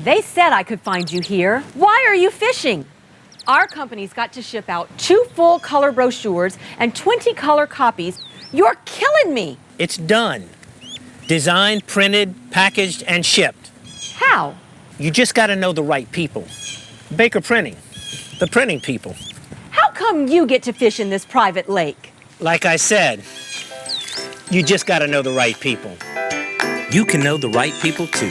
They said I could find you here. Why are you fishing? Our company's got to ship out 2 full color brochures and 20 color copies. You're killing me. It's done. Designed, printed, packaged, and shipped. How? You just got to know the right people. Baker Printing, the printing people. How come you get to fish in this private lake? Like I said, you just got to know the right people. You can know the right people too.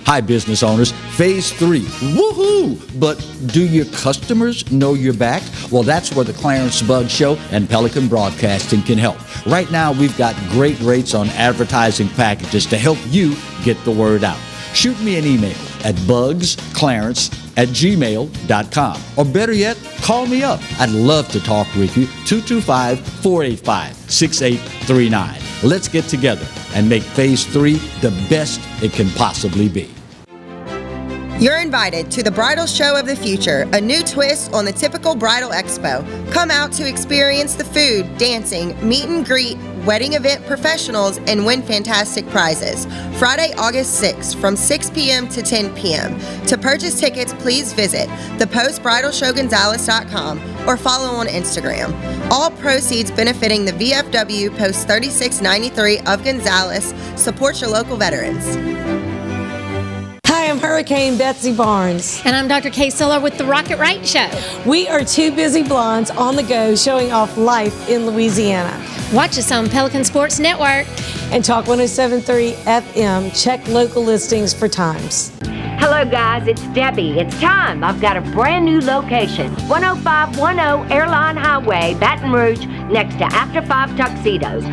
Hi, business owners. Phase 3. Woohoo! But do your customers know you're back? Well, that's where the Clarence Buggs Show and Pelican Broadcasting can help. Right now, we've got great rates on advertising packages to help you get the word out. Shoot me an email at bugsclarence@gmail.com. Or better yet, call me up. I'd love to talk with you. 225-485-6839. Let's get together and make Phase 3 the best it can possibly be. You're invited to the Bridal Show of the Future, a new twist on the typical bridal expo. Come out to experience the food, dancing, meet and greet, wedding event professionals, and win fantastic prizes. Friday, August 6th from 6 p.m. to 10 p.m. To purchase tickets, please visit thepostbridalshowgonzales.com or follow on Instagram. All proceeds benefiting the VFW Post 3693 of Gonzales. Support your local veterans. Hi, I'm Hurricane Betsy Barnes. And I'm Dr. Kay Siller with the Rocket Right Show. We are two busy blondes on the go showing off life in Louisiana. Watch us on Pelican Sports Network. And Talk 107.3 FM. Check local listings for times. Hello guys, it's Debbie. It's time. I've got a brand new location. 10510 Airline Highway, Baton Rouge, next to After 5 Tuxedos.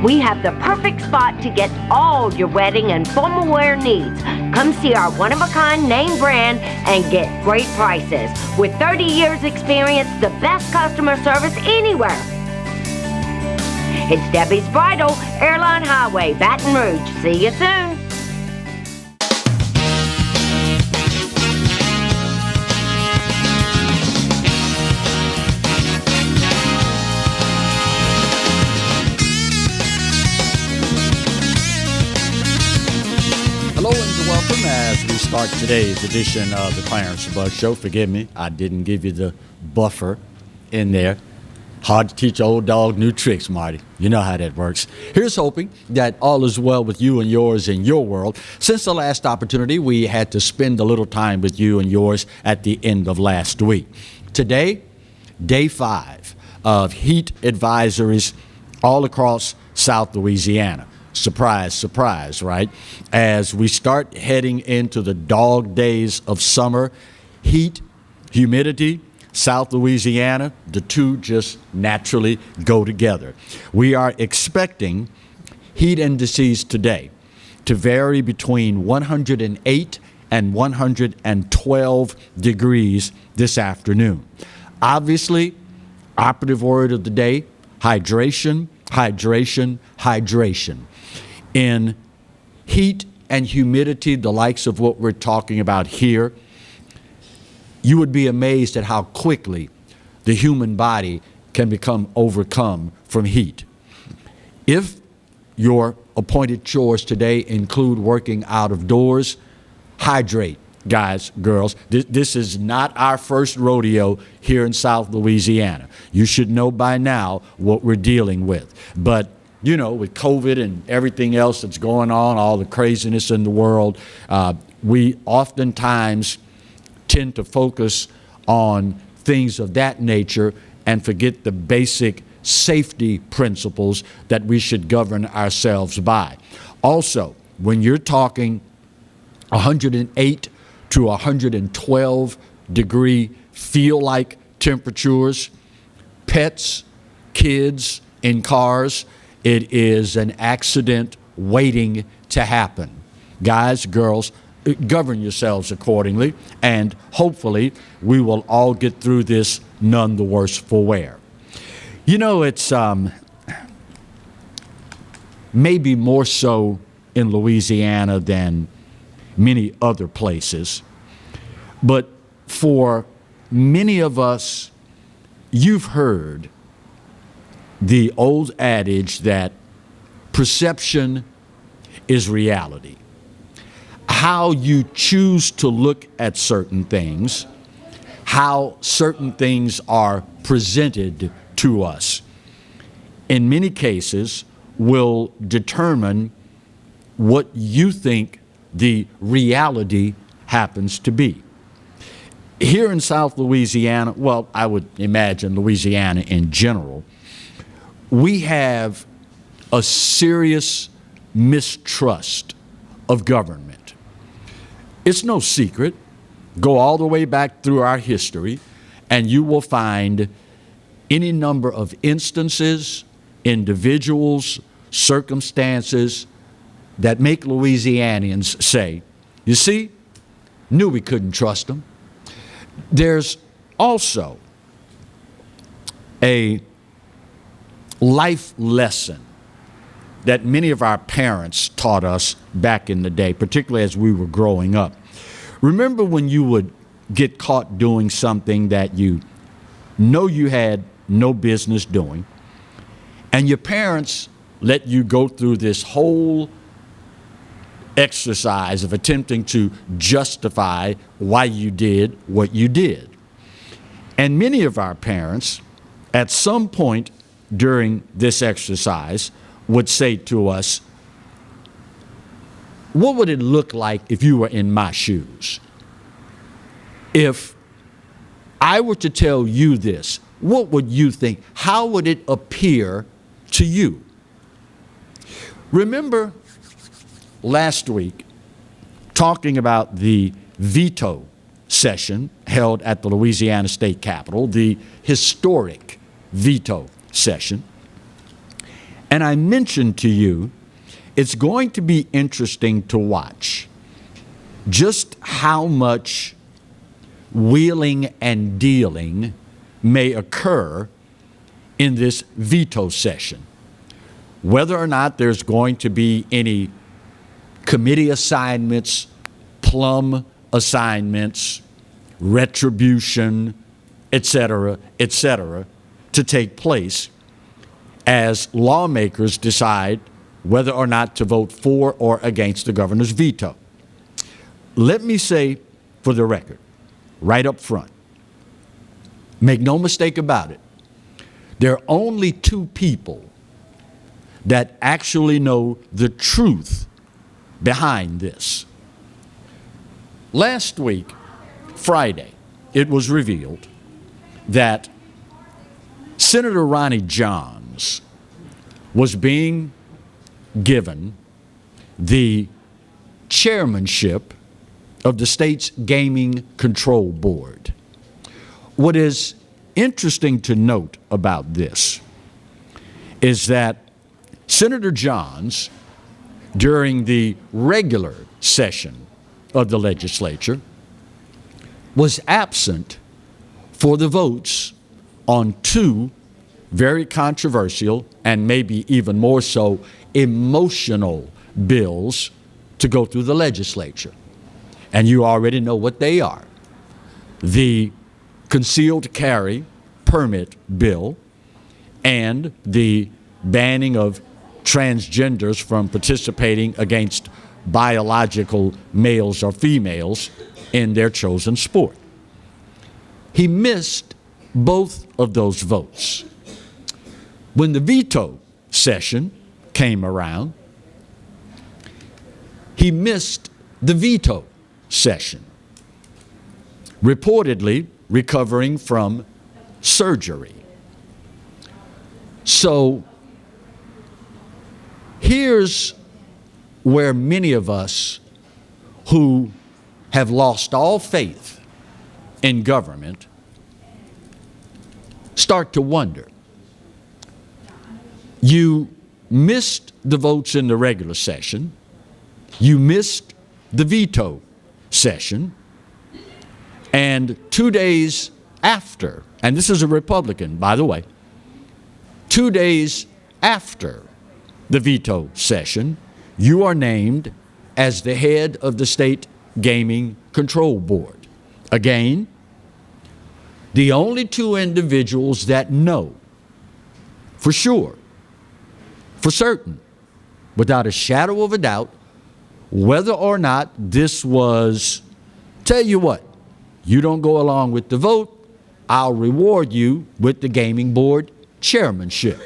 We have the perfect spot to get all your wedding and formal wear needs. Come see our one-of-a-kind name brand and get great prices. With 30 years experience, the best customer service anywhere. It's Debbie's Bridal, Airline Highway, Baton Rouge. See you soon. Hello and welcome as we start today's edition of the Clarence Buggs Show. Forgive me, I didn't give you the buffer in there. Hard to teach old dog new tricks, Marty. You know how that works. Here's hoping that all is well with you and yours in your world. Since the last opportunity, we had to spend a little time with you and yours at the end of last week. Today, day 5 of heat advisories all across South Louisiana. Surprise, surprise, right? As we start heading into the dog days of summer, heat, humidity, South Louisiana, the two just naturally go together. We are expecting heat indices today to vary between 108 and 112 degrees this afternoon. Obviously, operative word of the day, hydration, hydration, hydration. In heat and humidity, the likes of what we're talking about here, you would be amazed at how quickly the human body can become overcome from heat. If your appointed chores today include working out of doors, hydrate, guys, girls. This is not our first rodeo here in South Louisiana. You should know by now what we're dealing with. But you know, with COVID and everything else that's going on, all the craziness in the world, we oftentimes tend to focus on things of that nature and forget the basic safety principles that we should govern ourselves by. Also, when you're talking 108 to 112 degree feel-like temperatures, pets, kids in cars, it is an accident waiting to happen. Guys, girls, govern yourselves accordingly, and hopefully we will all get through this none the worse for wear. You know, it's maybe more so in Louisiana than many other places, but for many of us, you've heard the old adage that perception is reality. how you choose to look at certain things, how certain things are presented to us, in many cases will determine what you think the reality happens to be. Here in South Louisiana, well, I would imagine Louisiana in general, we have a serious mistrust of government. It's no secret. Go all the way back through our history, and you will find any number of instances, individuals, circumstances that make Louisianians say, you see, knew we couldn't trust them. There's also a life lesson that many of our parents taught us back in the day, particularly as we were growing up. Remember when you would get caught doing something that you know you had no business doing, and your parents let you go through this whole exercise of attempting to justify why you did what you did. And many of our parents, at some point during this exercise, would say to us, what would it look like if you were in my shoes? If I were to tell you this, what would you think? How would it appear to you? Remember last week talking about the veto session held at the Louisiana State Capitol, the historic veto session. And I mentioned to you, it's going to be interesting to watch just how much wheeling and dealing may occur in this veto session. Whether or not there's going to be any committee assignments, plum assignments, retribution, et cetera, to take place as lawmakers decide whether or not to vote for or against the governor's veto. Let me say for the record, right up front, make no mistake about it, there are only two people that actually know the truth behind this. Last week, Friday, it was revealed that Senator Ronnie Johns was being given the chairmanship of the state's Gaming Control Board. What is interesting to note about this is that Senator Johns, during the regular session of the legislature, was absent for the votes on two very controversial and maybe even more so emotional bills to go through the legislature. And you already know what they are. The concealed carry permit bill and the banning of transgenders from participating against biological males or females in their chosen sport. He missed both of those votes. When the veto session came around, he missed the veto session, reportedly recovering from surgery. So here's where many of us who have lost all faith in government start to wonder. You missed the votes in the regular session. You missed the veto session. And 2 days after, and this is a Republican, by the way, 2 days after the veto session, you are named as the head of the State Gaming Control Board. Again, the only two individuals that know for sure, for certain, without a shadow of a doubt, whether or not this was, tell you what, you don't go along with the vote, I'll reward you with the gaming board chairmanship.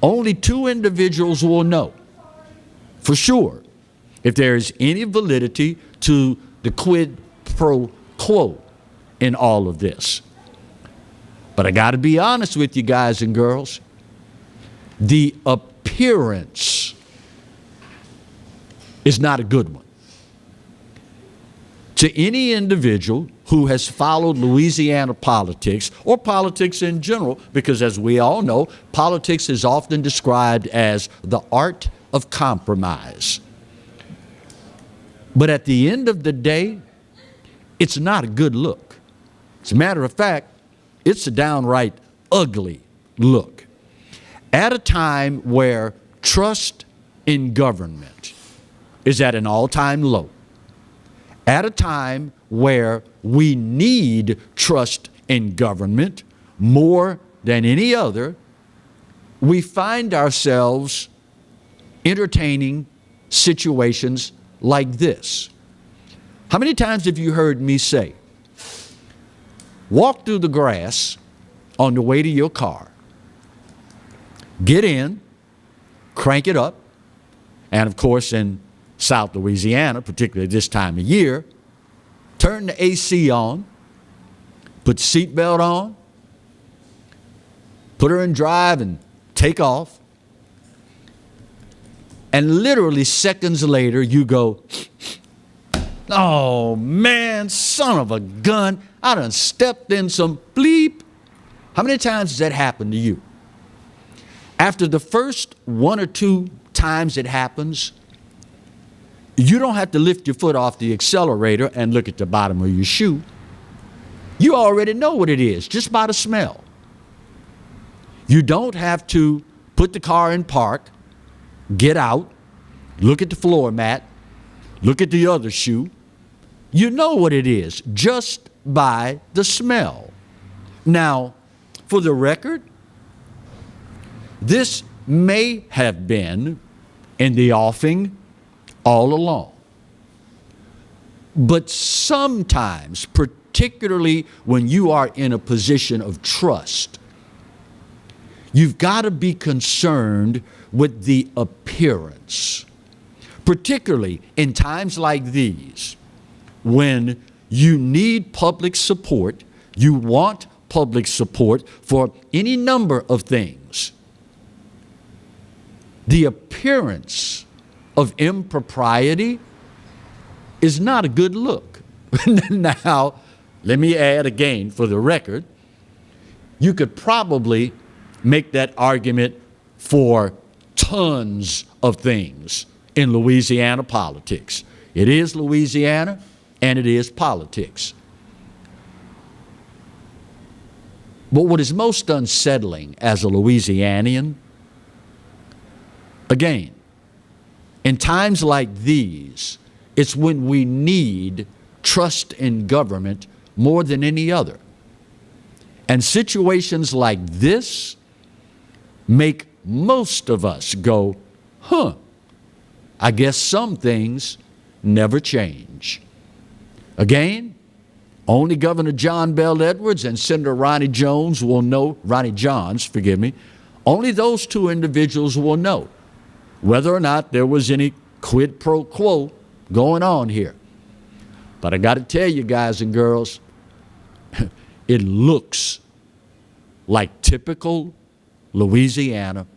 Only 2 individuals will know for sure if there is any validity to the quid pro quo in all of this. But I got to be honest with you guys and girls, the appearance is not a good one. To any individual who has followed Louisiana politics or politics in general, because as we all know, politics is often described as the art of compromise. But at the end of the day, it's not a good look. As a matter of fact, it's a downright ugly look. At a time where trust in government is at an all-time low, at a time where we need trust in government more than any other, we find ourselves entertaining situations like this. How many times have you heard me say, walk through the grass on the way to your car, get in, crank it up, and of course in South Louisiana, particularly this time of year, turn the AC on, put the seatbelt on, put her in drive and take off, and literally seconds later you go, oh man, son of a gun, I done stepped in some bleep. How many times has that happened to you? After the first 1 or 2 times it happens, you don't have to lift your foot off the accelerator and look at the bottom of your shoe. You already know what it is, just by the smell. You don't have to put the car in park, get out, look at the floor mat, look at the other shoe. You know what it is, just by the smell. Now, for the record, this may have been in the offing all along. But sometimes, particularly when you are in a position of trust, you've got to be concerned with the appearance, particularly in times like these when you need public support, you want public support for any number of things. The appearance of impropriety is not a good look. Now, let me add again for the record, you could probably make that argument for tons of things in Louisiana politics. It is Louisiana and it is politics. But what is most unsettling as a Louisianian, again, in times like these, it's when we need trust in government more than any other. And situations like this make most of us go, I guess some things never change. Again, only Governor John Bell Edwards and Senator Ronnie Johns, only those 2 individuals will know whether or not there was any quid pro quo going on here. But I got to tell you guys and girls, it looks like typical Louisiana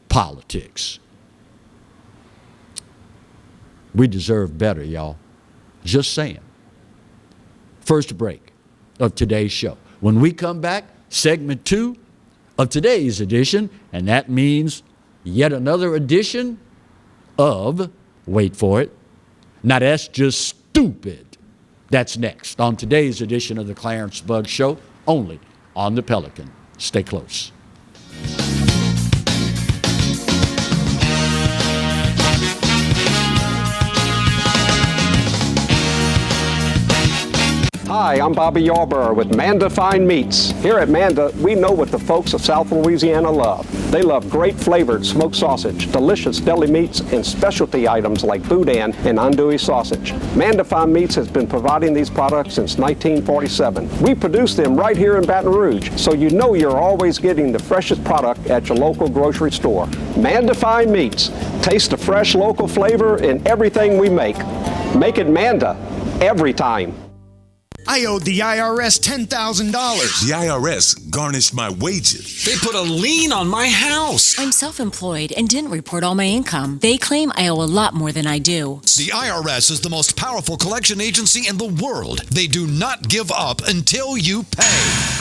politics. We deserve better, y'all. Just saying. First break of today's show. When we come back, segment 2 of today's edition, and that means yet another edition of, wait for it, now that's just stupid. That's next on today's edition of the Clarence Buggs Show, only on the Pelican. Stay close. Hi, I'm Bobby Yarborough with Manda Fine Meats. Here at Manda, we know what the folks of South Louisiana love. They love great flavored smoked sausage, delicious deli meats, and specialty items like boudin and andouille sausage. Manda Fine Meats has been providing these products since 1947. We produce them right here in Baton Rouge, so you know you're always getting the freshest product at your local grocery store. Manda Fine Meats. Taste the fresh local flavor in everything we make. Make it Manda every time. I owed the IRS $10,000. The IRS garnished my wages. They put a lien on my house. I'm self-employed and didn't report all my income. They claim I owe a lot more than I do. The IRS is the most powerful collection agency in the world. They do not give up until you pay.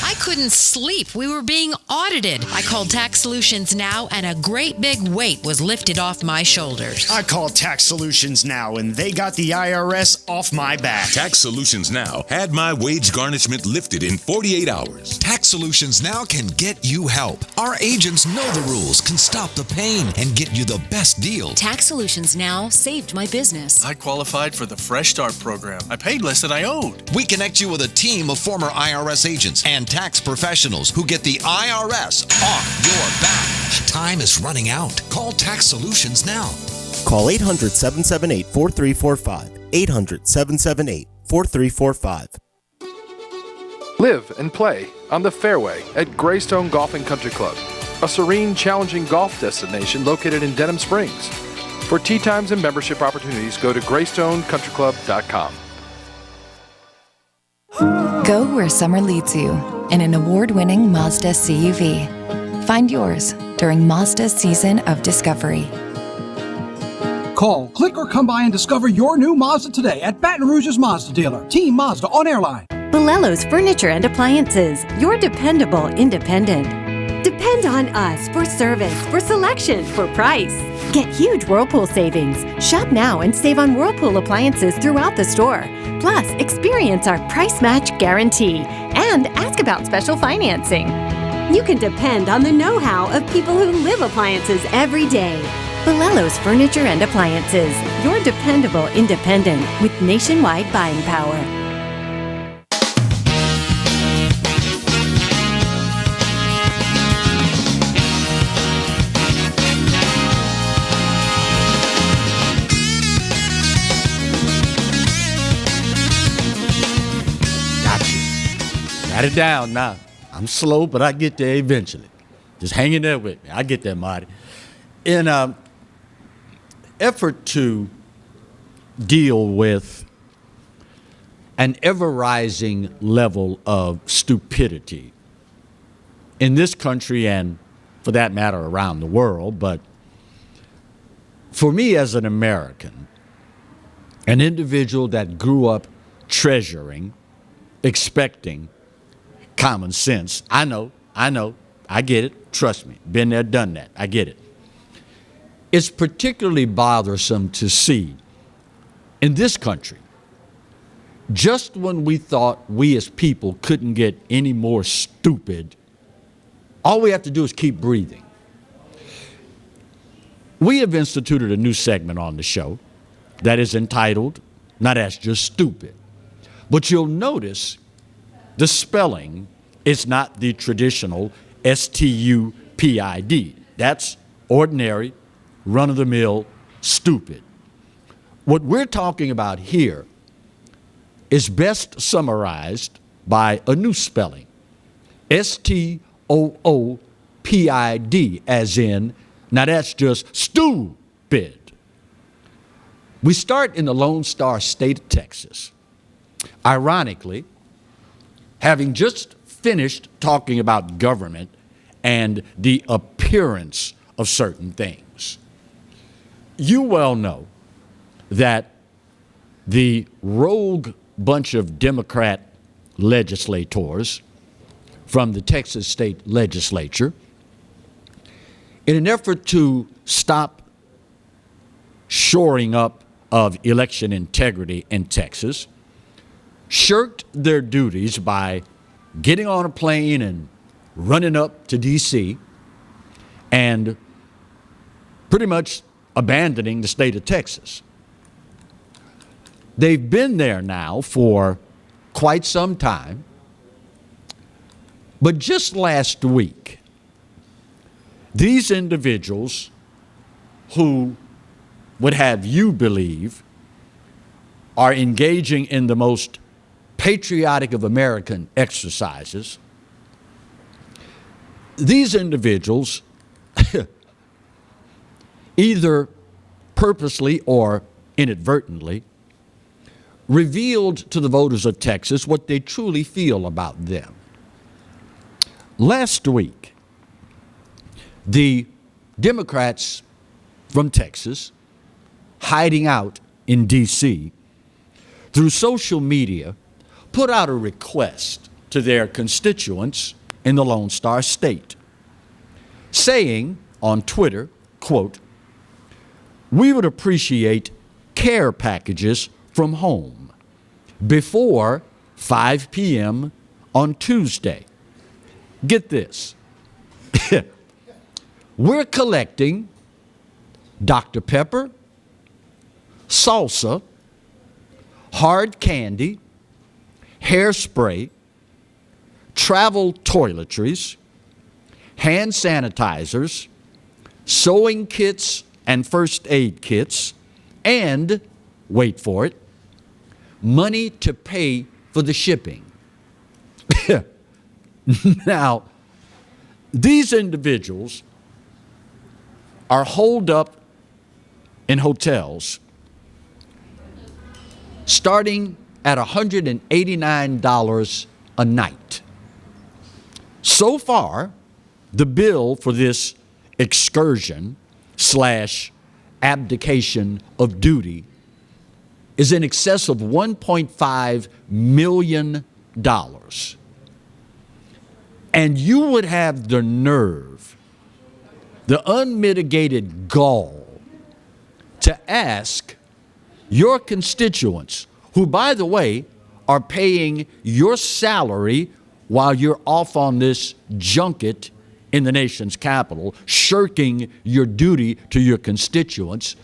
I couldn't sleep. We were being audited. I called Tax Solutions Now, and a great big weight was lifted off my shoulders. I called Tax Solutions Now, and they got the IRS off my back. Tax Solutions Now had my wage garnishment lifted in 48 hours. Tax Solutions Now can get you help. Our agents know the rules, can stop the pain, and get you the best deal. Tax Solutions Now saved my business. I qualified for the Fresh Start program. I paid less than I owed. We connect you with a team of former IRS agents and tax professionals who get the IRS off your back. Time is running out. Call Tax Solutions now. Call 800-778-4345. 800-778-4345. Live and play on the fairway at Greystone Golf and Country Club, a serene, challenging golf destination located in Denham Springs. For tee times and membership opportunities, go to GreystoneCountryClub.com. Go where summer leads you in an award-winning Mazda CUV. Find yours during Mazda's season of discovery. Call, click, or come by and discover your new Mazda today at Baton Rouge's Mazda dealer, Team Mazda on Airline. Bolello's Furniture and Appliances, your dependable independent. Depend on us for service, for selection, for price. Get huge Whirlpool savings. Shop now and save on Whirlpool appliances throughout the store. Plus, experience our price match guarantee and ask about special financing. You can depend on the know-how of people who live appliances every day. Bolello's Furniture and Appliances, your dependable independent with nationwide buying power. Got it down now. I'm slow, but I get there eventually. Just hang in there with me. I get there, Marty. In an effort to deal with an ever-rising level of stupidity in this country and, for that matter, around the world, but for me as an American, an individual that grew up treasuring, expecting common sense. I know, I get it. Trust me, been there, done that. I get it. It's particularly bothersome to see in this country, just when we thought we as people couldn't get any more stupid, all we have to do is keep breathing. We have instituted a new segment on the show that is entitled, now that's just stupid. But you'll notice the spelling is not the traditional S-T-U-P-I-D. That's ordinary, run-of-the-mill, stupid. What we're talking about here is best summarized by a new spelling, S-T-O-O-P-I-D, as in, now that's just stupid. We start in the Lone Star State of Texas. Ironically, having just finished talking about government and the appearance of certain things. You well know that the rogue bunch of Democrat legislators from the Texas state legislature, in an effort to stop shoring up of election integrity in Texas, shirked their duties by getting on a plane and running up to D.C. and pretty much abandoning the state of Texas. They've been there now for quite some time. But just last week, these individuals who would have you believe are engaging in the most patriotic of American exercises, these individuals either purposely or inadvertently revealed to the voters of Texas what they truly feel about them. Last week, the Democrats from Texas, hiding out in D.C., through social media, put out a request to their constituents in the Lone Star State, saying on Twitter, quote, "We would appreciate care packages from home before 5 p.m. on Tuesday." Get this. We're collecting Dr. Pepper, salsa, hard candy, hairspray, travel toiletries, hand sanitizers, sewing kits and first aid kits, and, wait for it, money to pay for the shipping. Now, these individuals are holed up in hotels starting at $189 a night. So far, the bill for this excursion / abdication of duty is in excess of $1.5 million. And you would have the nerve, the unmitigated gall, to ask your constituents, who, by the way, are paying your salary while you're off on this junket in the nation's capital, shirking your duty to your constituents,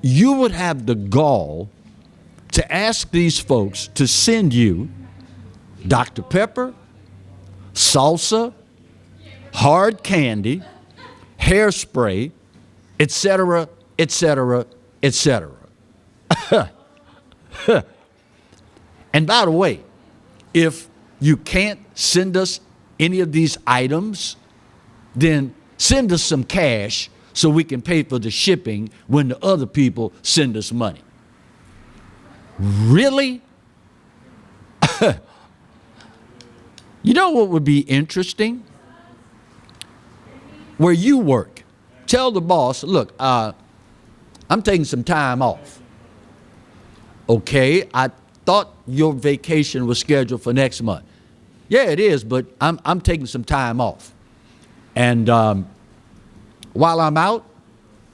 you would have the gall to ask these folks to send you Dr. Pepper, salsa, hard candy, hairspray, etc., etc., etc. And by the way, if you can't send us any of these items, then send us some cash so we can pay for the shipping when the other people send us money. Really? You know what would be interesting? Where you work, tell the boss, look, I'm taking some time off. Okay, I thought your vacation was scheduled for next month. Yeah, it is, but I'm taking some time off. And while I'm out,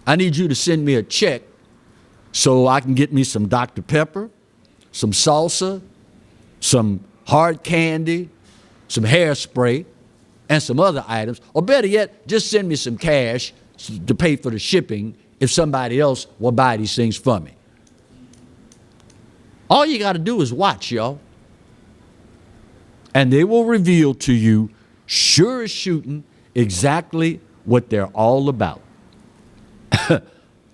I need you to send me a check so I can get me some Dr. Pepper, some salsa, some hard candy, some hairspray, and some other items. Or better yet, just send me some cash to pay for the shipping if somebody else will buy these things for me. All you got to do is watch, y'all. And they will reveal to you, sure as shooting, exactly what they're all about. Of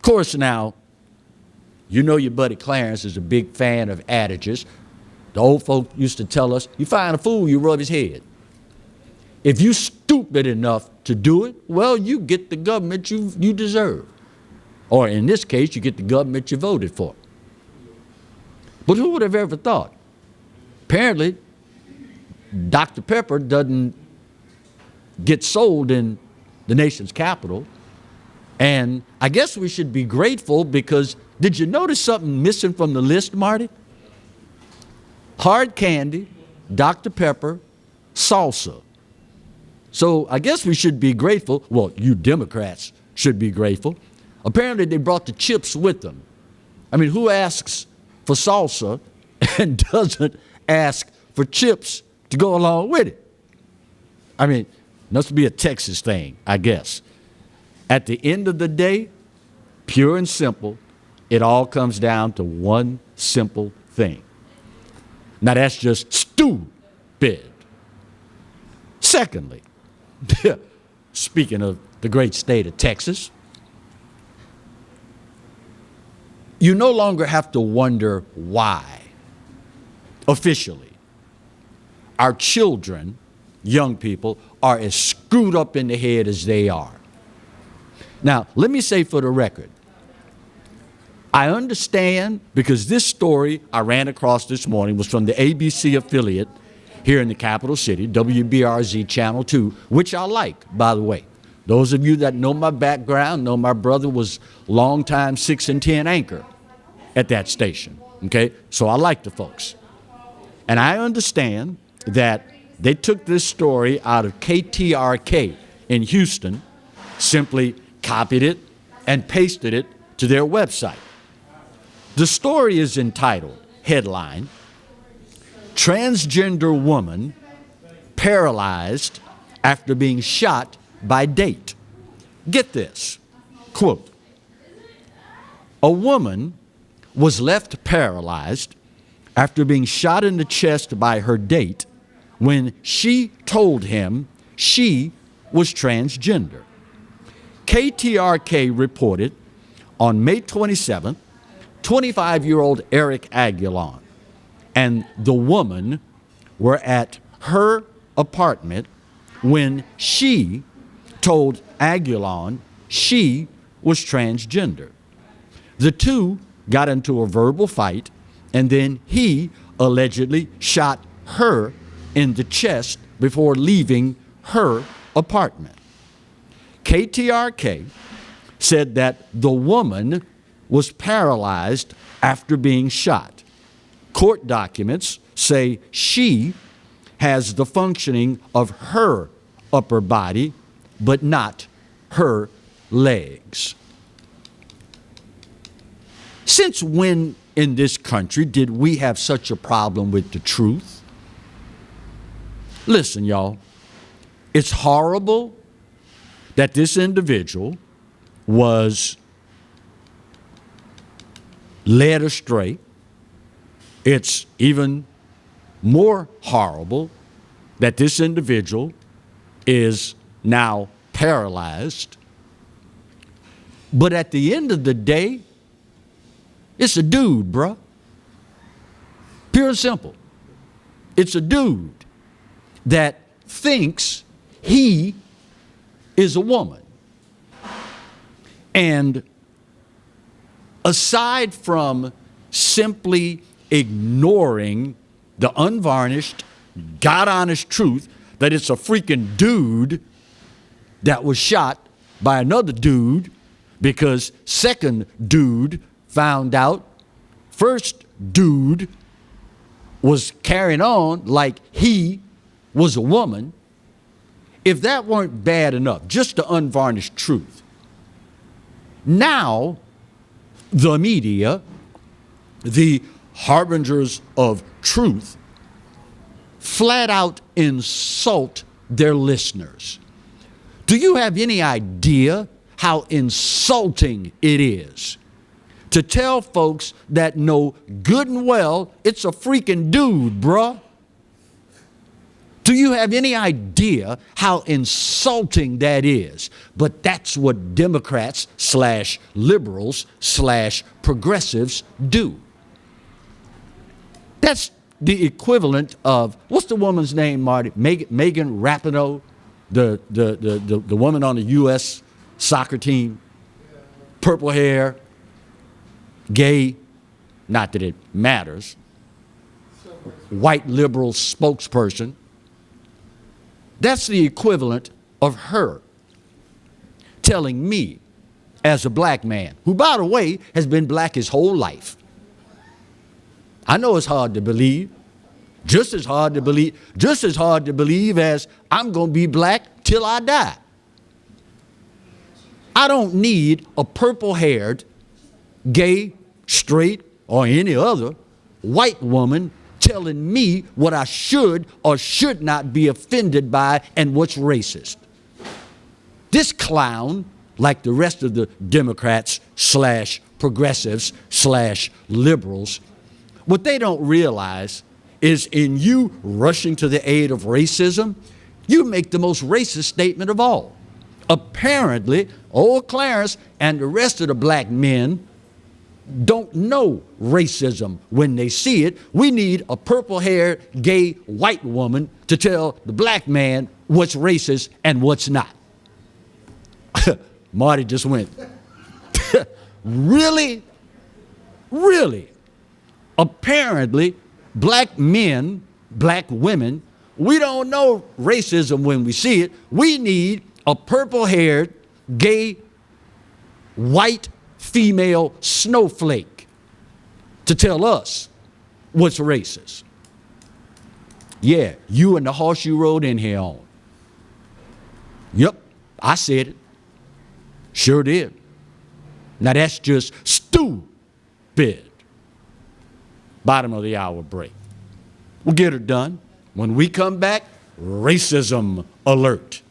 course, now, you know your buddy Clarence is a big fan of adages. The old folk used to tell us, you find a fool, you rub his head. If you stupid enough to do it, well, you get the government you deserve. Or in this case, you get the government you voted for. But who would have ever thought? Apparently, Dr. Pepper doesn't get sold in the nation's capital. And I guess we should be grateful because did you notice something missing from the list, Marty? Hard candy, Dr. Pepper, salsa. So I guess we should be grateful. Well, you Democrats should be grateful. Apparently they brought the chips with them. I mean, who asks for salsa and doesn't ask for chips to go along with it? I mean, must be a Texas thing, I guess. At the end of the day, pure and simple, it all comes down to one simple thing. Now that's just stupid. Secondly, speaking of the great state of Texas, you no longer have to wonder why, officially, our children, young people, are as screwed up in the head as they are. Now, let me say for the record, I understand, because this story I ran across this morning was from the ABC affiliate here in the capital city, WBRZ Channel 2, which I like, by the way. Those of you that know my background know my brother was longtime 6 and 10 anchor at that station, okay? So I like the folks. And I understand that they took this story out of KTRK in Houston, simply copied it and pasted it to their website. The story is entitled, headline, Transgender Woman Paralyzed After Being Shot by Date. Get this, quote, a woman was left paralyzed after being shot in the chest by her date when she told him she was transgender. KTRK reported on May 27th, 25-year-old Eric Aguilon and the woman were at her apartment when she told Aguilon she was transgender. The two got into a verbal fight, and then he allegedly shot her in the chest before leaving her apartment. KTRK said that the woman was paralyzed after being shot. Court documents say she has the functioning of her upper body, but not her legs. Since when in this country did we have such a problem with the truth? Listen, y'all, it's horrible that this individual was led astray. It's even more horrible that this individual is now paralyzed. But at the end of the day, it's a dude, bruh. Pure and simple. It's a dude that thinks he is a woman. And aside from simply ignoring the unvarnished, God-honest truth that it's a freaking dude that was shot by another dude because second dude found out first dude was carrying on like he was a woman. If that weren't bad enough, just the unvarnished truth, now the media, the harbingers of truth, flat out insult their listeners. Do you have any idea how insulting it is to tell folks that know good and well it's a freaking dude, bruh? Do you have any idea how insulting that is? But that's what Democrats / liberals / progressives do. That's the equivalent of, what's the woman's name, Marty? Megan Rapinoe, the woman on the U.S. soccer team, purple hair, gay, not that it matters, white liberal spokesperson. That's the equivalent of her telling me, as a black man, who, by the way, has been black his whole life. I know it's hard to believe, just as hard to believe as I'm going to be black till I die. I don't need a purple-haired, gay, straight, or any other white woman telling me what I should or should not be offended by and what's racist. This clown, like the rest of the Democrats / progressives / liberals, what they don't realize is in you rushing to the aid of racism, you make the most racist statement of all. Apparently, old Clarence and the rest of the black men don't know racism when they see it. We need a purple-haired, gay, white woman to tell the black man what's racist and what's not. Marty just went, really? Really? Apparently, black men, black women, we don't know racism when we see it. We need a purple-haired, gay, white, female snowflake to tell us what's racist. Yeah, you and the horse you rode in here on. Yep, I said it. Sure did. Now that's just stupid. Bottom of the hour break. We'll get her done. When we come back, racism alert.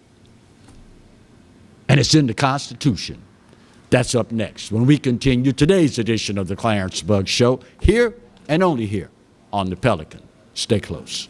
And it's in the Constitution. That's up next when we continue today's edition of the Clarence Buggs Show, here and only here on the Pelican. Stay close.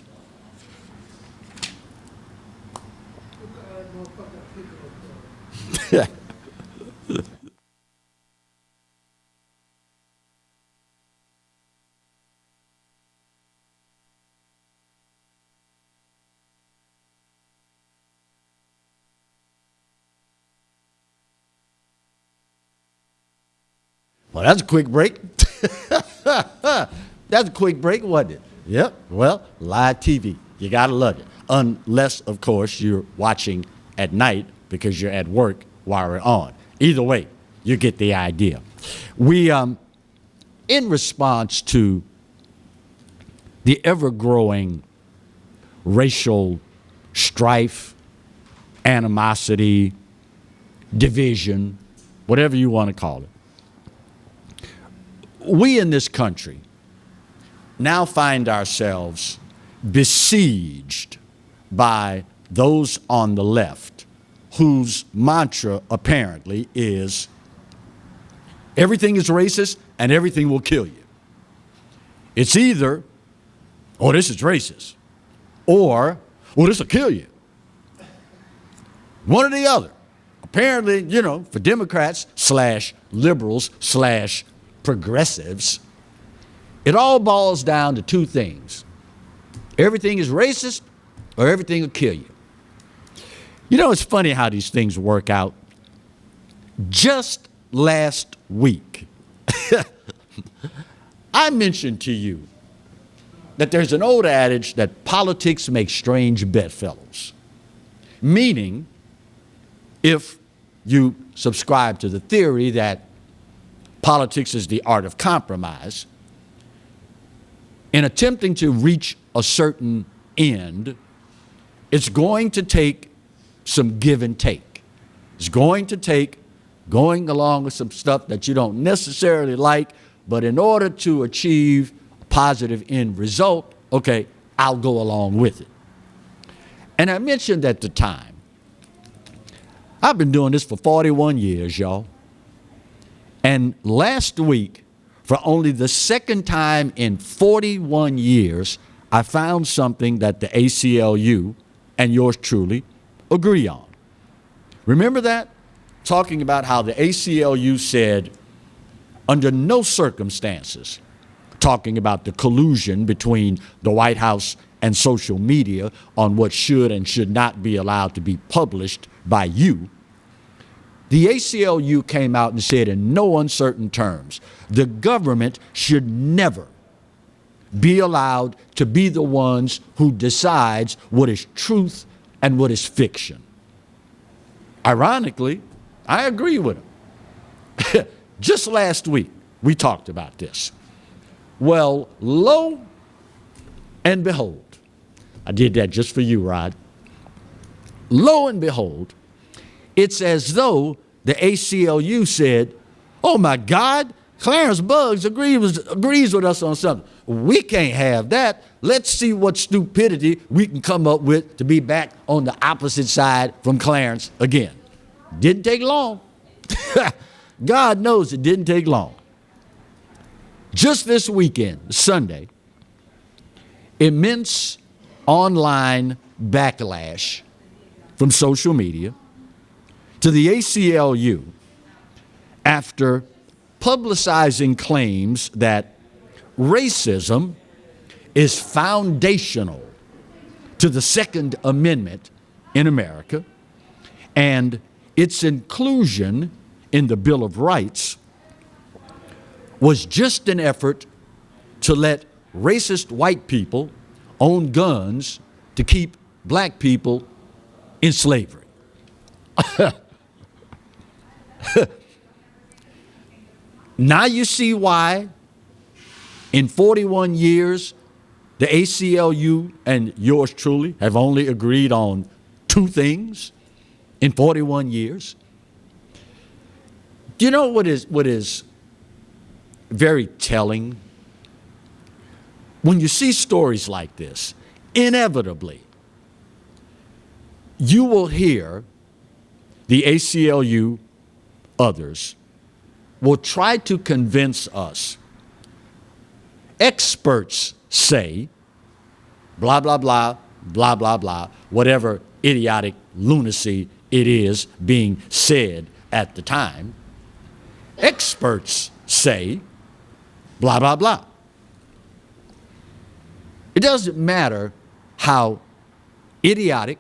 Well, that's a quick break. That's a quick break, wasn't it? Yep. Well, live TV. You got to love it. Unless, of course, you're watching at night because you're at work while we're on. Either way, you get the idea. We, in response to the ever-growing racial strife, animosity, division, whatever you want to call it, we in this country now find ourselves besieged by those on the left whose mantra apparently is everything is racist and everything will kill you. It's either, oh, this is racist, or, well, this will kill you. One or the other. Apparently, you know, for Democrats / liberals / progressives, it all boils down to two things. Everything is racist or everything will kill you. You know, it's funny how these things work out. Just last week, I mentioned to you that there's an old adage that politics makes strange bedfellows. Meaning, if you subscribe to the theory that politics is the art of compromise, in attempting to reach a certain end, it's going to take some give and take. It's going to take going along with some stuff that you don't necessarily like, but in order to achieve a positive end result, okay, I'll go along with it. And I mentioned at the time, I've been doing this for 41 years, y'all. And last week, for only the second time in 41 years, I found something that the ACLU and yours truly agree on. Remember that? Talking about how the ACLU said, under no circumstances, talking about the collusion between the White House and social media on what should and should not be allowed to be published by you, the ACLU came out and said in no uncertain terms, the government should never be allowed to be the ones who decides what is truth and what is fiction. Ironically, I agree with them. Just last week, we talked about this. Well, lo and behold, I did that just for you, Rod. Lo and behold, it's as though the ACLU said, oh my God, Clarence Buggs agrees with us on something. We can't have that. Let's see what stupidity we can come up with to be back on the opposite side from Clarence again. Didn't take long. God knows it didn't take long. Just this weekend, Sunday, immense online backlash from social media to the ACLU after publicizing claims that racism is foundational to the Second Amendment in America, and its inclusion in the Bill of Rights was just an effort to let racist white people own guns to keep black people in slavery. Now you see why in 41 years the ACLU and yours truly have only agreed on 2 things in 41 years. Do you know what is very telling? When you see stories like this, inevitably, you will hear the ACLU, others, will try to convince us. Experts say, blah, blah, blah, blah, blah, blah, whatever idiotic lunacy it is being said at the time. Experts say, blah, blah, blah. It doesn't matter how idiotic,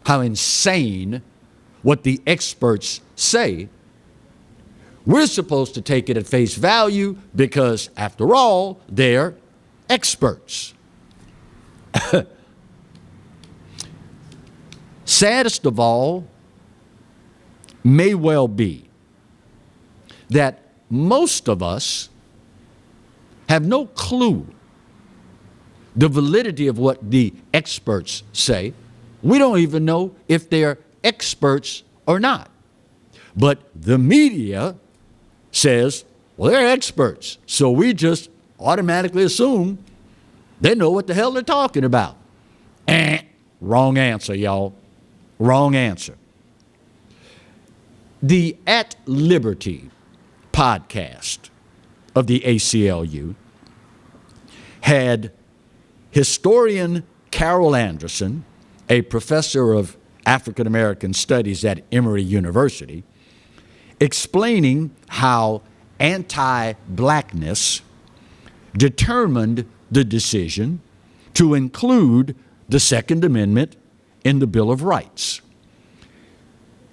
how insane what the experts say. We're supposed to take it at face value because, after all, they're experts. Saddest of all may well be that most of us have no clue the validity of what the experts say. We don't even know if they're experts or not. But the media says, well, they're experts, so we just automatically assume they know what the hell they're talking about. Wrong answer, y'all. Wrong answer. The At Liberty podcast of the ACLU had historian Carol Anderson, a professor of African American Studies at Emory University, explaining how anti-blackness determined the decision to include the Second Amendment in the Bill of Rights.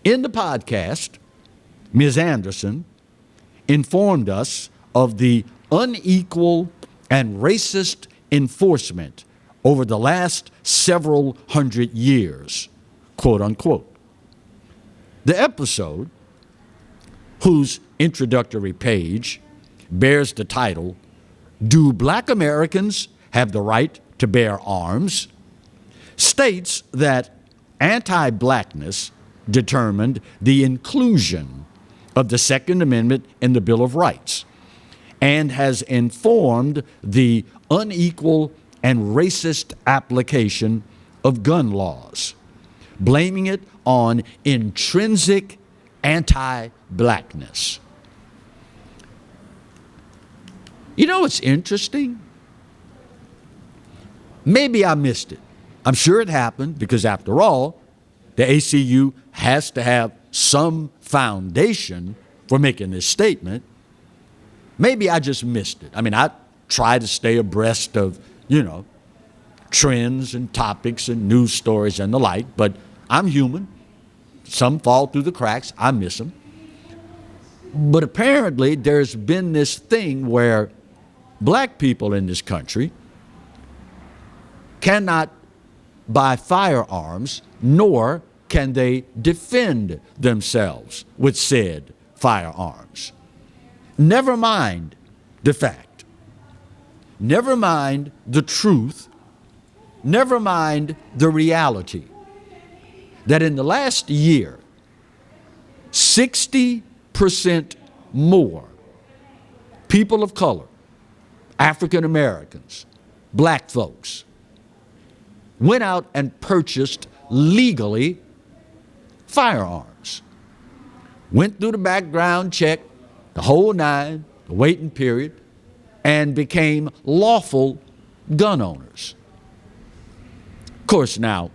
In the podcast, Ms. Anderson informed us of the unequal and racist enforcement over the last several hundred years, quote unquote. The episode, whose introductory page bears the title, "Do Black Americans Have the Right to Bear Arms?" states that anti-blackness determined the inclusion of the Second Amendment in the Bill of Rights and has informed the unequal and racist application of gun laws, blaming it on intrinsic anti-blackness. You know what's interesting? Maybe I missed it. I'm sure it happened because, after all, the ACU has to have some foundation for making this statement. Maybe I just missed it. I mean, I try to stay abreast of, trends and topics and news stories and the like, but I'm human. Some fall through the cracks. I miss them. But apparently there's been this thing where black people in this country cannot buy firearms, nor can they defend themselves with said firearms. Never mind the fact, never mind the truth, never mind the reality that in the last year, 60% more people of color, African Americans, black folks, went out and purchased legally firearms. Went through the background check, the whole nine, the waiting period, and became lawful gun owners. Of course, now,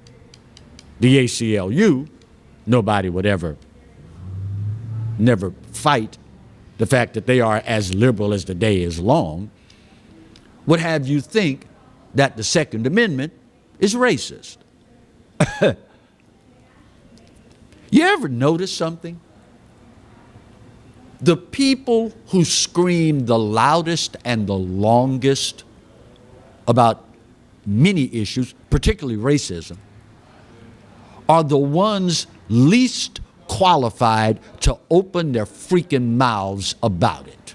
the ACLU, nobody would never fight the fact that they are as liberal as the day is long, would have you think that the Second Amendment is racist. You ever notice something? The people who scream the loudest and the longest about many issues, particularly racism, are the ones least qualified to open their freaking mouths about it.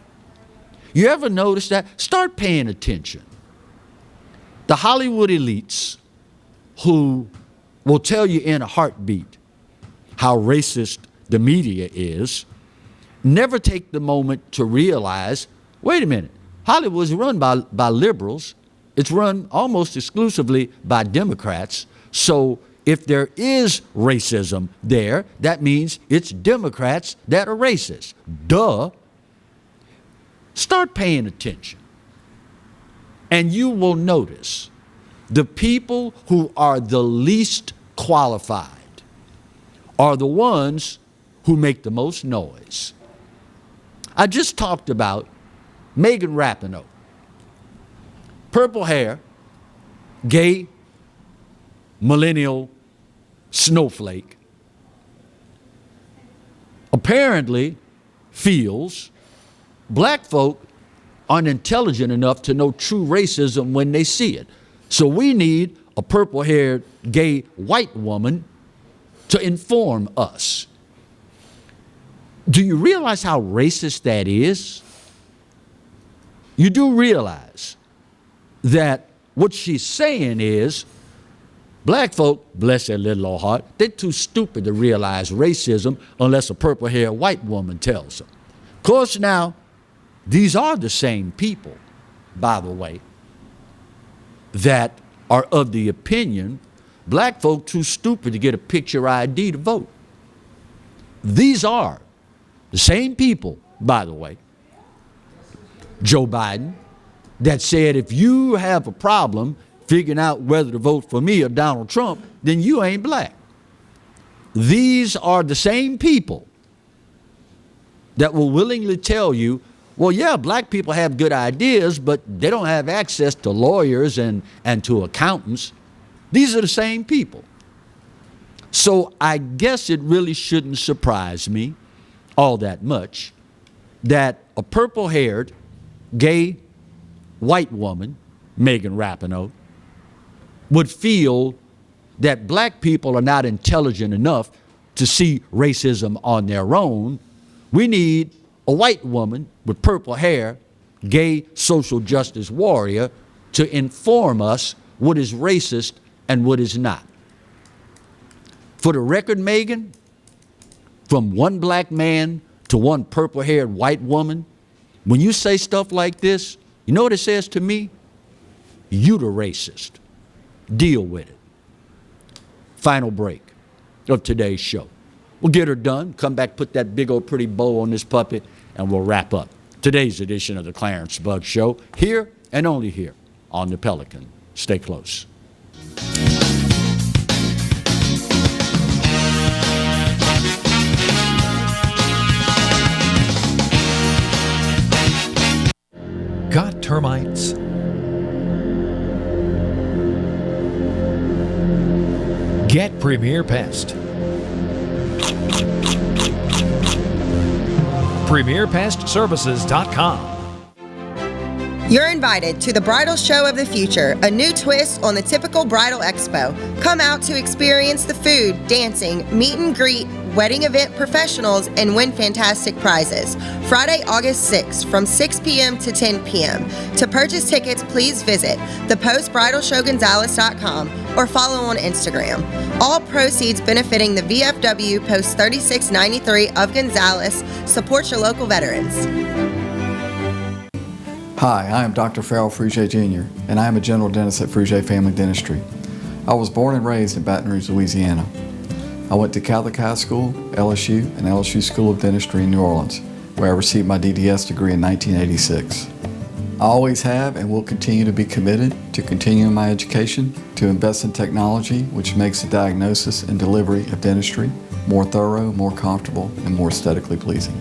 You ever notice that? Start paying attention. The Hollywood elites who will tell you in a heartbeat how racist the media is, never take the moment to realize, wait a minute, Hollywood is run by liberals. It's run almost exclusively by Democrats. So if there is racism there, that means it's Democrats that are racist. Duh. Start paying attention. And you will notice the people who are the least qualified are the ones who make the most noise. I just talked about Megan Rapinoe. Purple hair, gay, millennial snowflake, apparently feels black folk aren't intelligent enough to know true racism when they see it. So we need a purple-haired, gay, white woman to inform us. Do you realize how racist that is? You do realize that what she's saying is black folk, bless their little old heart, they're too stupid to realize racism unless a purple-haired white woman tells them. Of course, now, these are the same people, by the way, that are of the opinion black folk too stupid to get a picture ID to vote. These are the same people, by the way, Joe Biden, that said if you have a problem figuring out whether to vote for me or Donald Trump, then you ain't black. These are the same people that will willingly tell you, well, yeah, black people have good ideas, but they don't have access to lawyers and to accountants. These are the same people. So I guess it really shouldn't surprise me all that much that a purple-haired, gay, white woman, Megan Rapinoe, would feel that black people are not intelligent enough to see racism on their own. We need a white woman with purple hair, gay social justice warrior, to inform us what is racist and what is not. For the record, Megan, from one black man to one purple-haired white woman, when you say stuff like this, you know what it says to me? You the racist. Deal with it. Final break of today's show. We'll get her done, come back, put that big old pretty bow on this puppy, and we'll wrap up today's edition of the Clarence Buggs Show, here and only here on the Pelican. Stay close. Got termites? Get Premier Pest. PremierPestServices.com. You're invited to the Bridal Show of the Future, a new twist on the typical bridal expo. Come out to experience the food, dancing, meet and greet, wedding event professionals, and win fantastic prizes. Friday, August 6th from 6 p.m. to 10 p.m. To purchase tickets, please visit thepostbridalshowgonzales.com or follow on Instagram. All proceeds benefiting the VFW Post 3693 of Gonzales. Support your local veterans. Hi, I am Dr. Farrell Frugier Jr., and I am a general dentist at Frugier Family Dentistry. I was born and raised in Baton Rouge, Louisiana. I went to Catholic High School, LSU, and LSU School of Dentistry in New Orleans, where I received my DDS degree in 1986. I always have and will continue to be committed to continuing my education, to invest in technology which makes the diagnosis and delivery of dentistry more thorough, more comfortable, and more aesthetically pleasing.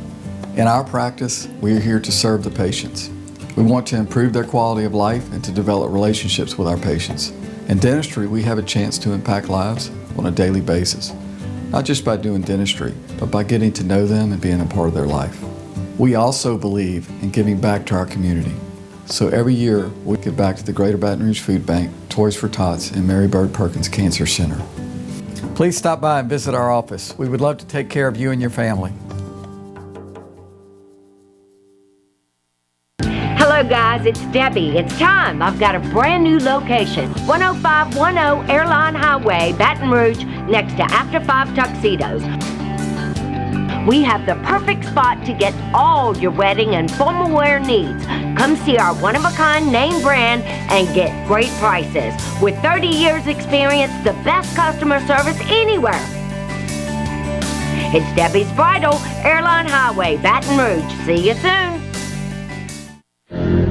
In our practice, we are here to serve the patients. We want to improve their quality of life and to develop relationships with our patients. In dentistry, we have a chance to impact lives on a daily basis, not just by doing dentistry, but by getting to know them and being a part of their life. We also believe in giving back to our community. So every year, we give back to the Greater Baton Rouge Food Bank, Toys for Tots, and Mary Bird Perkins Cancer Center. Please stop by and visit our office. We would love to take care of you and your family. Hello guys, it's Debbie. It's time. I've got a brand new location. 10510 Airline Highway, Baton Rouge, next to After 5 Tuxedos. We have the perfect spot to get all your wedding and formal wear needs. Come see our one-of-a-kind name brand and get great prices. With 30 years experience, the best customer service anywhere. It's Debbie's Bridal, Airline Highway, Baton Rouge. See you soon.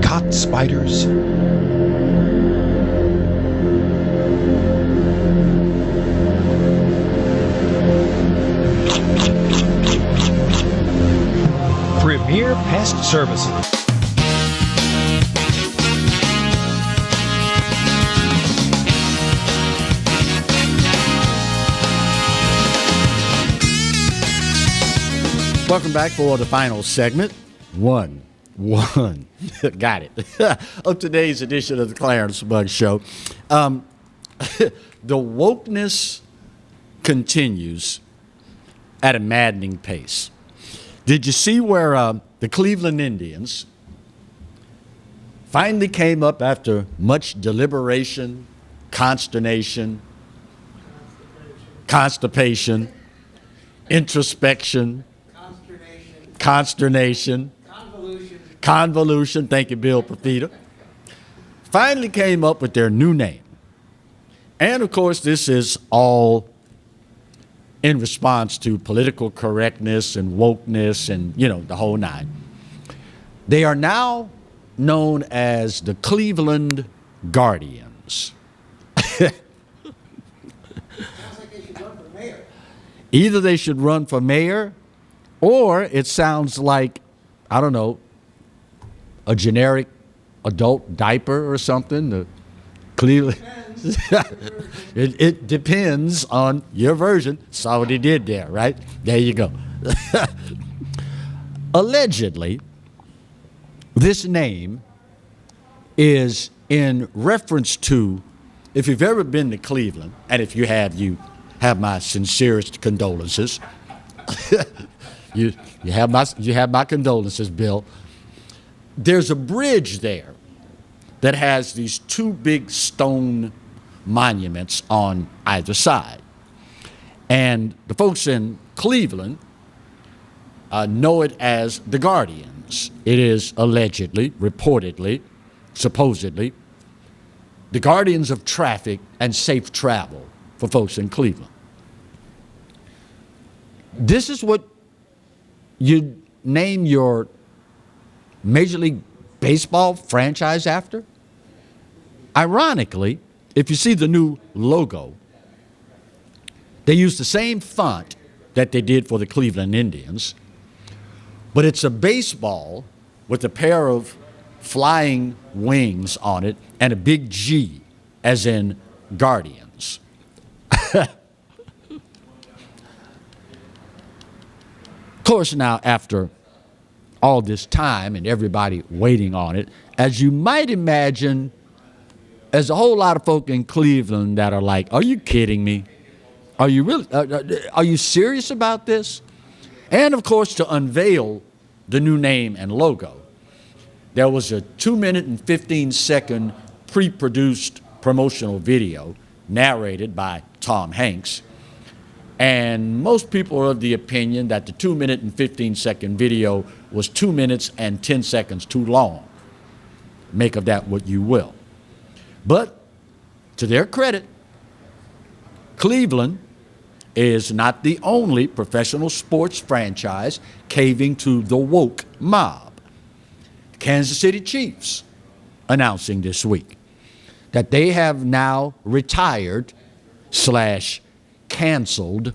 Caught spiders. Premier Pest Services. Welcome back for the final segment. One. Got it. Of today's edition of the Clarence Buggs Show. The wokeness continues at a maddening pace. Did you see where the Cleveland Indians finally came up after much deliberation, consternation, constipation, introspection, consternation, convolution, thank you, Bill Profita, finally came up with their new name. And of course, this is all in response to political correctness and wokeness and, the whole nine. They are now known as the Cleveland Guardians. Sounds like they should run for mayor. Either they should run for mayor, or it sounds like, I don't know, a generic adult diaper or something. The Cleveland. It depends on your version. Saw what he did there, right? There you go. Allegedly, this name is in reference to, if you've ever been to Cleveland, and if you have my sincerest condolences. you have my condolences, Bill. There's a bridge there that has these two big stone monuments on either side. And the folks in Cleveland know it as the Guardians. It is allegedly, reportedly, supposedly, the guardians of traffic and safe travel for folks in Cleveland. This is what you name your Major League Baseball franchise after? Ironically, if you see the new logo, they use the same font that they did for the Cleveland Indians, but it's a baseball with a pair of flying wings on it and a big G, as in Guardians. Of course, now after all this time and everybody waiting on it, as you might imagine, there's a whole lot of folk in Cleveland that are like, are you kidding me? Are you really, are you serious about this? And of course, to unveil the new name and logo, there was a 2-minute and 15-second pre-produced promotional video narrated by Tom Hanks. And most people are of the opinion that the 2-minute and 15-second video was 2 minutes and 10 seconds too long. Make of that what you will. But to their credit, Cleveland is not the only professional sports franchise caving to the woke mob. Kansas City Chiefs announcing this week that they have now retired / canceled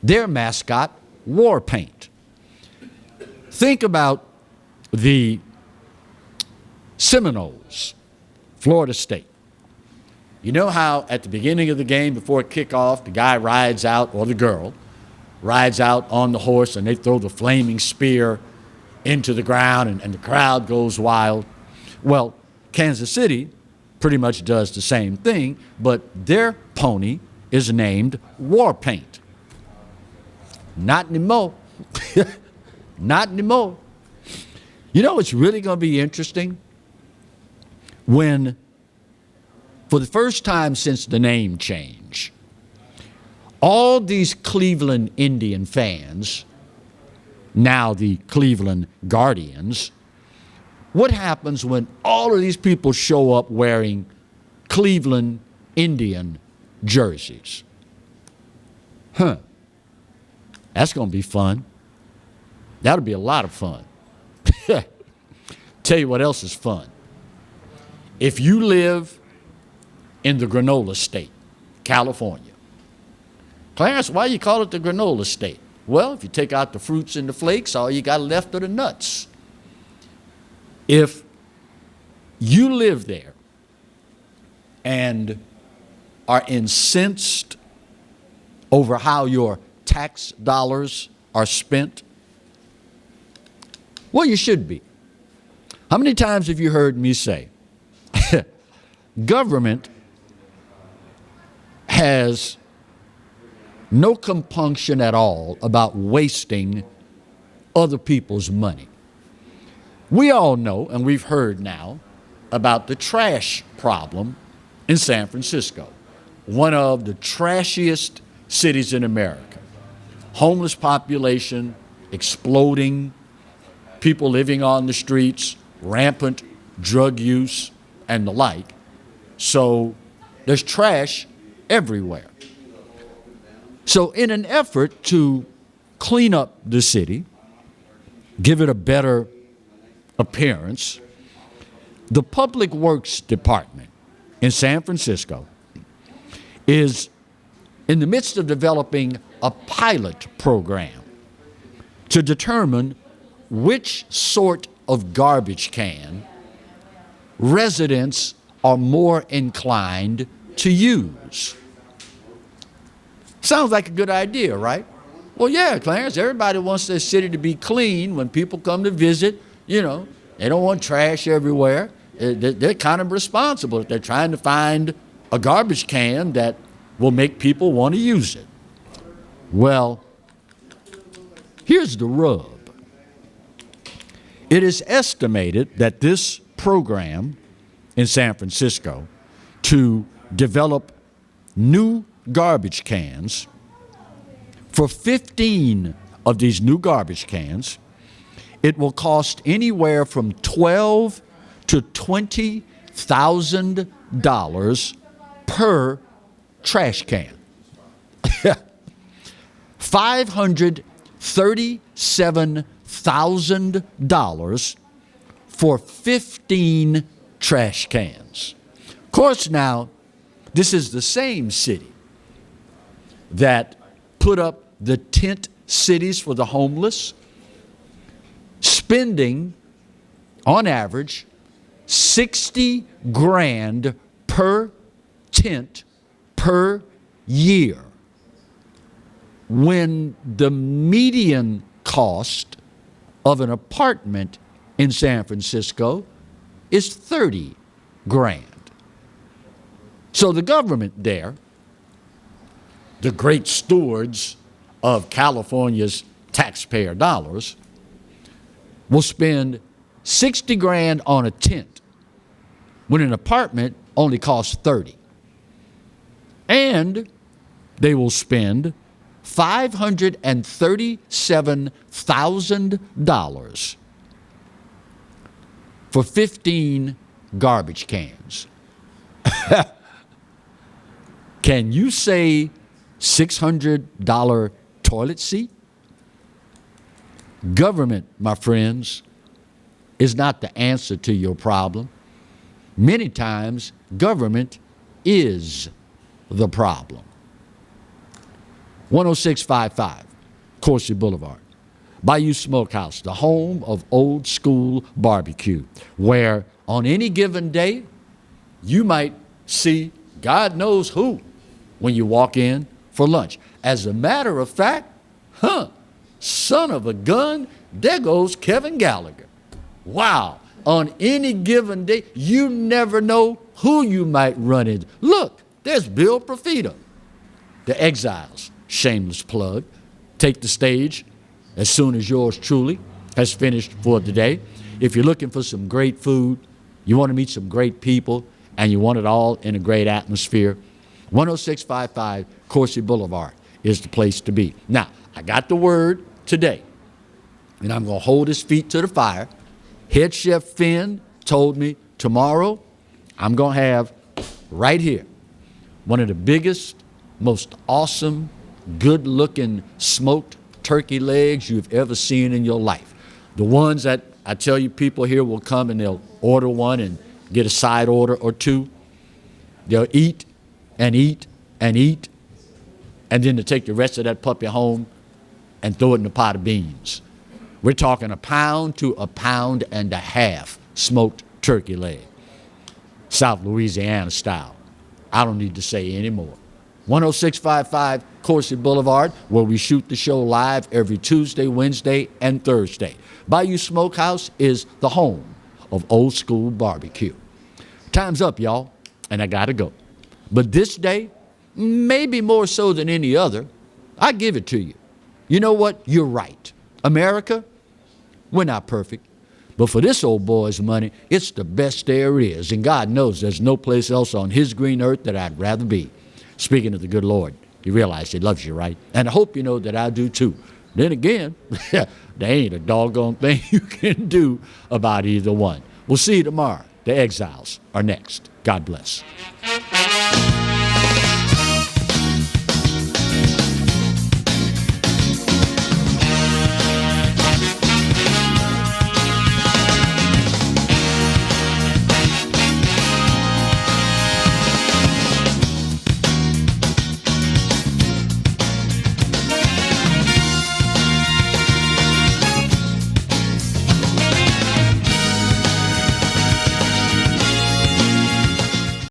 their mascot, War Paint. Think about the Seminoles, Florida State. You know how at the beginning of the game, before kickoff, the guy rides out, or the girl, rides out on the horse and they throw the flaming spear into the ground and the crowd goes wild? Well, Kansas City pretty much does the same thing, but their pony is named War Paint. Not anymore. Not anymore. You know what's really going to be interesting? When, for the first time since the name change, all these Cleveland Indian fans, now the Cleveland Guardians, what happens when all of these people show up wearing Cleveland Indian jerseys? That's going to be fun. That'll be a lot of fun. Tell you what else is fun. If you live in the granola state, California. Clarence, why you call it the granola state? Well, if you take out the fruits and the flakes, all you got left are the nuts. If you live there and are incensed over how your tax dollars are spent, well, you should be. How many times have you heard me say, government has no compunction at all about wasting other people's money? We all know, and we've heard now, about the trash problem in San Francisco, one of the trashiest cities in America. Homeless population exploding, people living on the streets, rampant drug use, and the like. So there's trash everywhere. So in an effort to clean up the city, give it a better appearance, the Public Works Department in San Francisco is in the midst of developing a pilot program to determine which sort of garbage can residents are more inclined to use. Sounds like a good idea, right? Well, yeah, Clarence, everybody wants their city to be clean when people come to visit. You know, they don't want trash everywhere. They're kind of responsible if they're trying to find a garbage can that will make people want to use it. Well, here's the rub. It is estimated that this program in San Francisco to develop new garbage cans, for 15 of these new garbage cans, it will cost anywhere from $12,000 to $20,000 per trash can. $537,000 for 15 trash cans. Of course, now, this is the same city that put up the tent cities for the homeless, spending, on average, $60 grand per tent per year, when the median cost of an apartment in San Francisco is $30 grand. So the government there, the great stewards of California's taxpayer dollars, will spend $60 grand on a tent when an apartment only costs $30. And they will spend $537,000 for 15 garbage cans. Can you say $600 toilet seat? Government, my friends, is not the answer to your problem. Many times, government is the problem. 10655 Coursey Boulevard. Bayou Smokehouse, the home of old school barbecue, where on any given day, you might see God knows who when you walk in for lunch. As a matter of fact, son of a gun, there goes Kevin Gallagher. Wow. On any given day, you never know who you might run into. Look, there's Bill Profita. The Exiles, shameless plug, take the stage as soon as yours truly has finished for the day. If you're looking for some great food, you want to meet some great people, and you want it all in a great atmosphere, 10655 Coursey Boulevard is the place to be. Now, I got the word today, and I'm going to hold his feet to the fire. Head Chef Finn told me tomorrow I'm going to have right here one of the biggest, most awesome, good-looking smoked turkey legs you've ever seen in your life. The ones that I tell you people here will come and they'll order one and get a side order or two. They'll eat and eat and eat, and then to take the rest of that puppy home and throw it in a pot of beans. We're talking a pound to a pound and a half smoked turkey leg, South Louisiana style. I don't need to say any more. 10655 Coursey Boulevard, where we shoot the show live every Tuesday, Wednesday, and Thursday. Bayou Smokehouse is the home of old school barbecue. Time's up, y'all, and I gotta go. But this day, maybe more so than any other, I give it to you. You know what? You're right. America, we're not perfect. But for this old boy's money, it's the best there is. And God knows there's no place else on his green earth that I'd rather be. Speaking of the good Lord, you realize he loves you, right? And I hope you know that I do too. Then again, there ain't a doggone thing you can do about either one. We'll see you tomorrow. The Exiles are next. God bless.